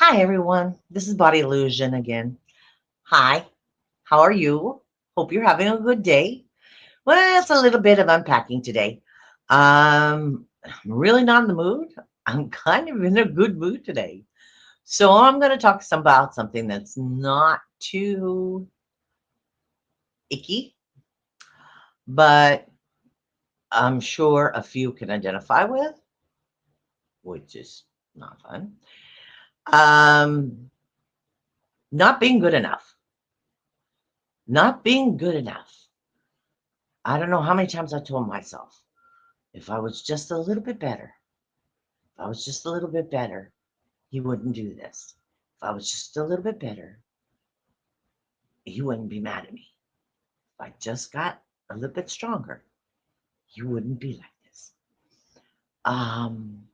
Hi, everyone. This is Body Illusion again. Hi, how are you? Hope you're having a good day. Well, it's a little bit of unpacking today. I'm really not in the mood. I'm kind of in a good mood today. So I'm going to talk about something that's not too icky, but I'm sure a few can identify with, which is not fun. Um, Not being good enough. Not being good enough. I don't know how many times I told myself, if I was just a little bit better, if I was just a little bit better, he wouldn't do this. If I was just a little bit better, he wouldn't be mad at me. If I just got a little bit stronger, he wouldn't be like this. Um,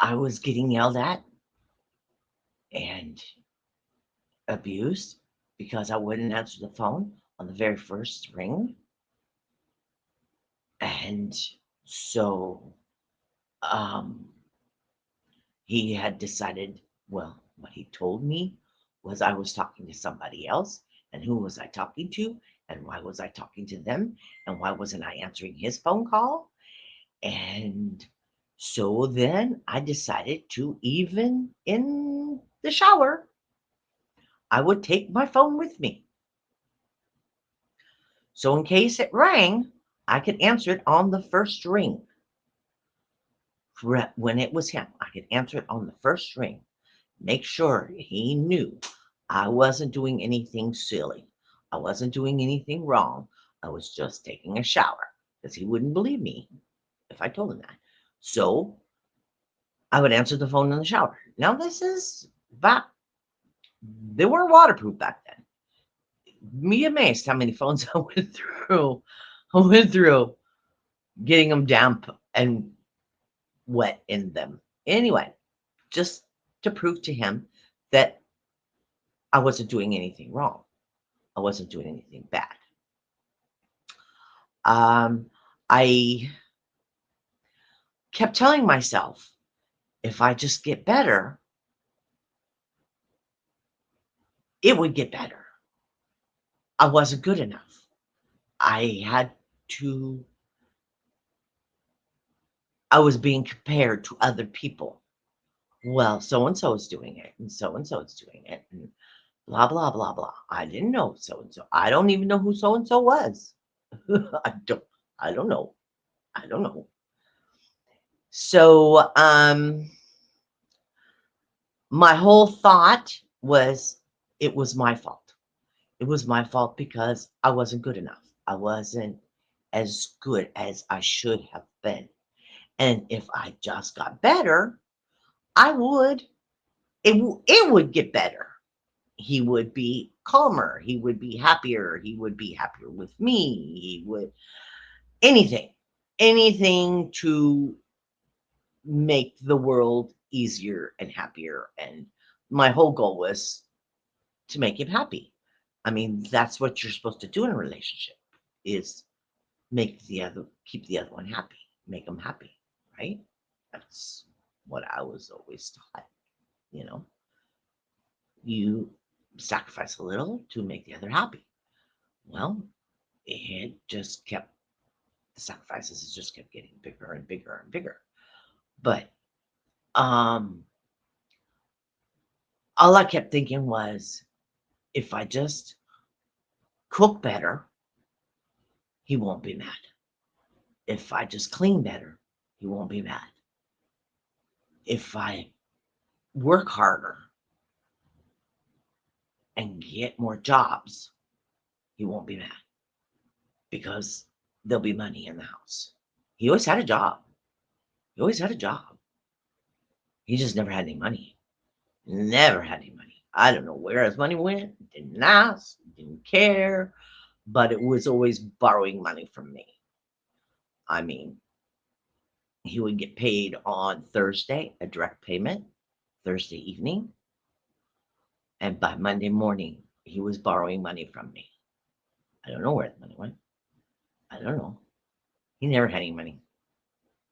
I was getting yelled at and abused because I wouldn't answer the phone on the very first ring. And so um, he had decided, well, what he told me was I was talking to somebody else. And who was I talking to? And why was I talking to them? And why wasn't I answering his phone call? And so then I decided to, even in the shower, I would take my phone with me. So in case it rang, I could answer it on the first ring. When it was him, I could answer it on the first ring. Make sure he knew I wasn't doing anything silly. I wasn't doing anything wrong. I was just taking a shower because he wouldn't believe me if I told him that. So I would answer the phone in the shower. Now, this is back, they weren't waterproof back then. Me amazed how many phones I went through. I went through getting them damp and wet in them. Anyway, just to prove to him that I wasn't doing anything wrong. I wasn't doing anything bad. Um, I kept telling myself, if I just get better, it would get better. I wasn't good enough. I had to, I was being compared to other people. Well, so and so is doing it, and so is doing it, and blah, blah, blah, blah. I didn't know so and so. I don't even know who so and so was. I don't, I don't know. I don't know. So, my whole thought was it was my fault. It was my fault because I wasn't good enough. I wasn't as good as I should have been. And if I just got better, I would, it would get better. He would be calmer. He would be happier. He would be happier with me. He would, anything, anything to make the world easier and happier. And my whole goal was to make him happy. I mean, that's what you're supposed to do in a relationship is keep the other one happy, make them happy, right? That's what I was always taught. You know, you sacrifice a little to make the other happy. Well, it just kept the sacrifices just kept getting bigger and bigger and bigger. But um, all I kept thinking was, if I just cook better, he won't be mad. If I just clean better, he won't be mad. If I work harder and get more jobs, he won't be mad because there'll be money in the house. He always had a job. He always had a job. He just never had any money. Never had any money. I don't know where his money went. Didn't ask. Didn't care. But it was always borrowing money from me. I mean, he would get paid on Thursday, a direct payment, Thursday evening. And by Monday morning, he was borrowing money from me. I don't know where the money went. I don't know. He never had any money.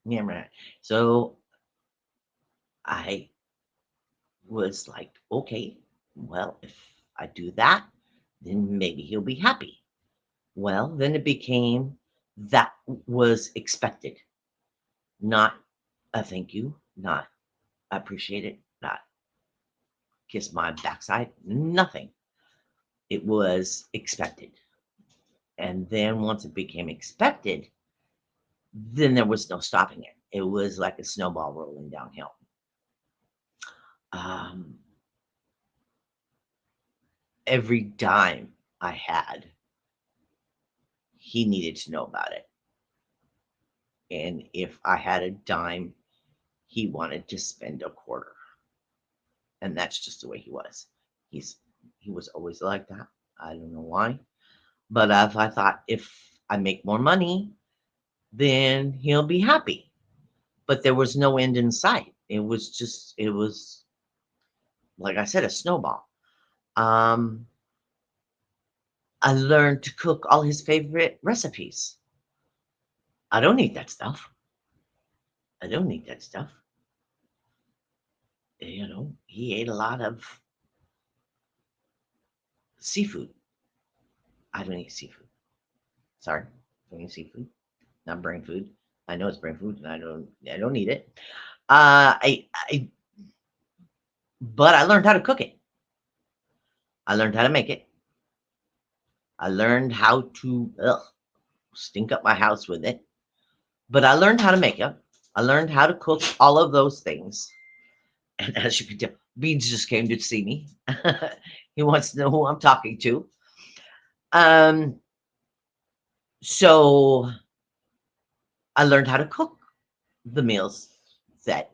Never had. So I was like, okay, well, if I do that, then maybe he'll be happy. Well, then it became that was expected, not a thank you, not appreciate it, not kiss my backside, nothing. It was expected. And then once it became expected, then there was no stopping it. It was like a snowball rolling downhill. Um, every dime I had, he needed to know about it. And if I had a dime, he wanted to spend a quarter. And that's just the way he was. He's he was always like that. I don't know why. But if I thought if I make more money, then he'll be happy. But there was no end in sight. It was like I said, a snowball. Um, I learned to cook all his favorite recipes. I don't need that stuff. I don't need that stuff. He ate a lot of seafood. I don't eat seafood. Sorry, don't eat seafood. Not brain food. I know it's brain food, and I don't need it. But I learned how to cook it. I learned how to make it. I learned how to stink up my house with it. But I learned how to make it. I learned how to cook all of those things. And as you can tell, Beans just came to see me. He wants to know who I'm talking to. Um, so I learned how to cook the meals that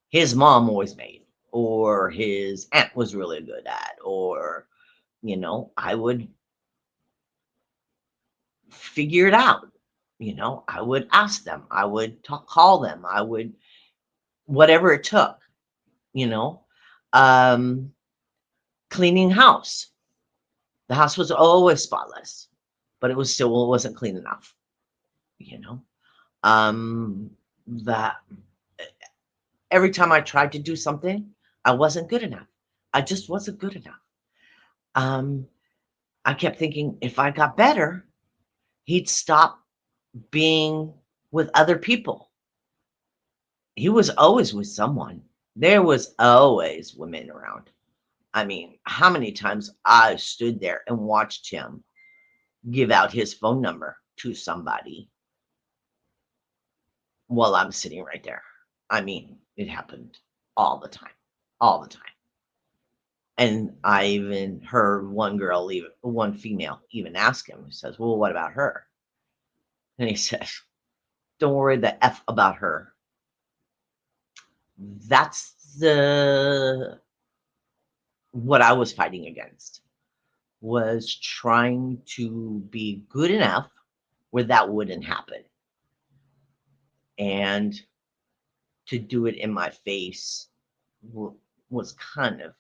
his mom always made, or his aunt was really good at, or I would figure it out. I would ask them, I would call them, I would whatever it took. You know, um, cleaning house. The house was always spotless, but it wasn't clean enough. You know, that every time I tried to do something, I wasn't good enough. I just wasn't good enough. Um, I kept thinking if I got better, he'd stop being with other people. He was always with someone. There was always women around. I mean, how many times I stood there and watched him give out his phone number to somebody while I'm sitting right there. I mean, it happened all the time, all the time. And I even heard one female even ask him, he says, well, what about her? And he says, don't worry the F about her. That's the what I was fighting against was trying to be good enough where that wouldn't happen. And to do it in my face was kind of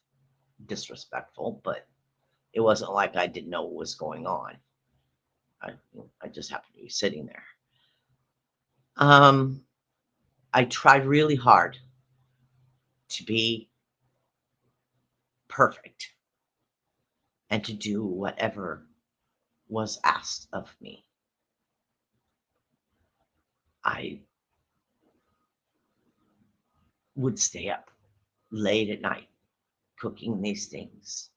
disrespectful, but it wasn't like I didn't know what was going on. I, I just happened to be sitting there. Um, I tried really hard to be perfect and to do whatever was asked of me. I would stay up late at night cooking these things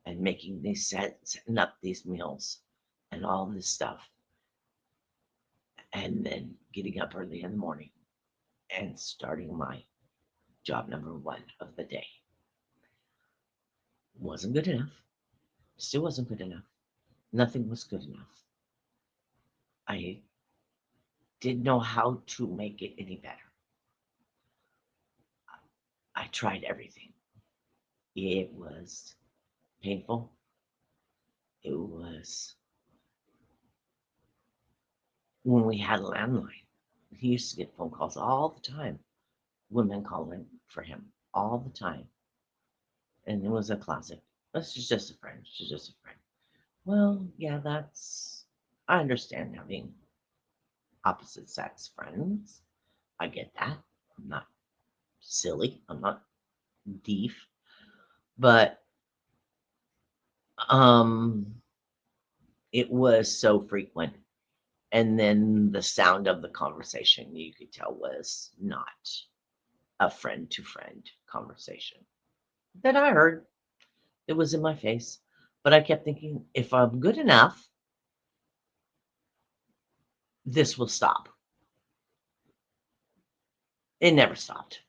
and making setting up these meals and all this stuff, and then getting up early in the morning and starting my job number one of the day. Wasn't good enough. Still wasn't good enough. Nothing was good enough. I didn't know how to make it any better. I tried everything. It was painful. It was when we had a landline. He used to get phone calls all the time. Women calling for him all the time. And it was a classic. This is just a friend. She's just a friend. Well, yeah, I understand having opposite sex friends. I get that. I'm not silly. I'm not deep, but um, it was so frequent. And then the sound of the conversation you could tell was not a friend to friend conversation that I heard. It was in my face. But I kept thinking, if I'm good enough, this will stop. It never stopped.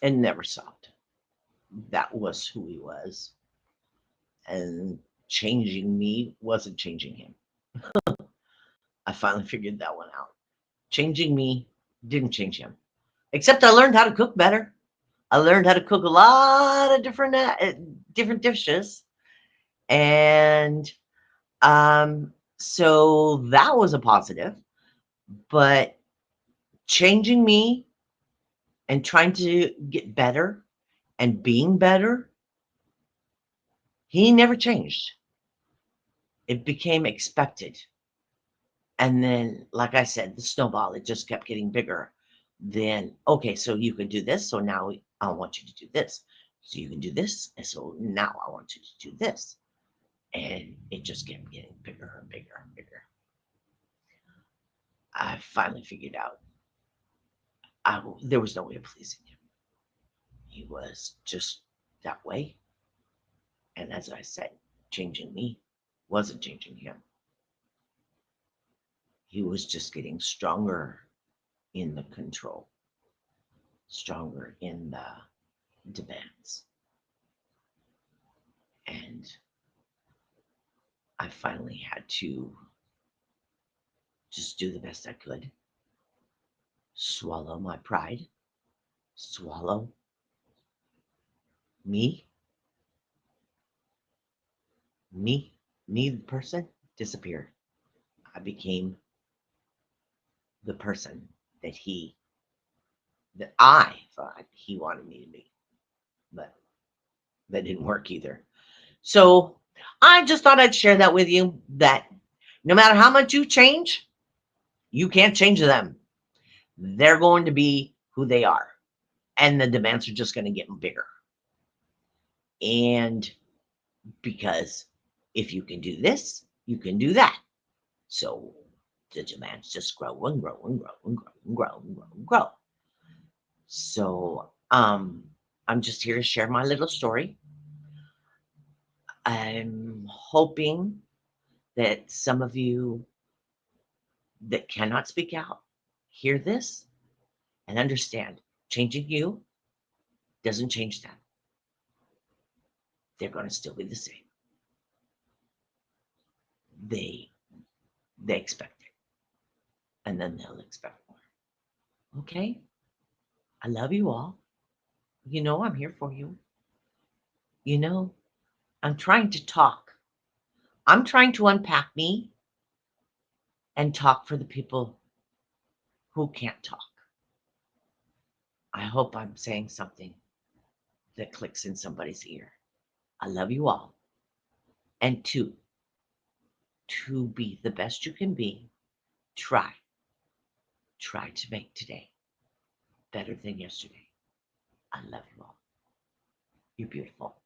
It never stopped. That was who he was. And changing me wasn't changing him. I finally figured that one out. Changing me didn't change him. Except I learned how to cook better. I learned how to cook a lot of different dishes. And so that was a positive. But changing me and trying to get better and being better, he never changed. It became expected. And then, like I said, the snowball, it just kept getting bigger. Then, okay, so you can do this. So now I want you to do this. So you can do this. And so now I want you to do this. And it just kept getting bigger and bigger and bigger. I finally figured out there was no way of pleasing him. He was just that way. And as I said, changing me wasn't changing him. He was just getting stronger in the control, stronger in the demands. And I finally had to just do the best I could, swallow my pride, swallow me, me, me, the person disappeared. I became the person that I thought he wanted me to be, but that didn't work either. So I just thought I'd share that with you, that no matter how much you change, you can't change them. They're going to be who they are. And the demands are just going to get bigger. And because if you can do this, you can do that. So the demands just grow and grow and grow and grow and grow and grow and grow. So I'm just here to share my little story. I'm hoping that some of you that cannot speak out hear this and understand changing you doesn't change them. They're going to still be the same. They they expect it, and then they'll expect more. Okay? I love you all. You know I'm here for you. You know, I'm trying to talk. I'm trying to unpack me and talk for the people who can't talk. I hope I'm saying something that clicks in somebody's ear. I love you all. And to be the best you can be, try to make today better than yesterday. I love you all. You're beautiful.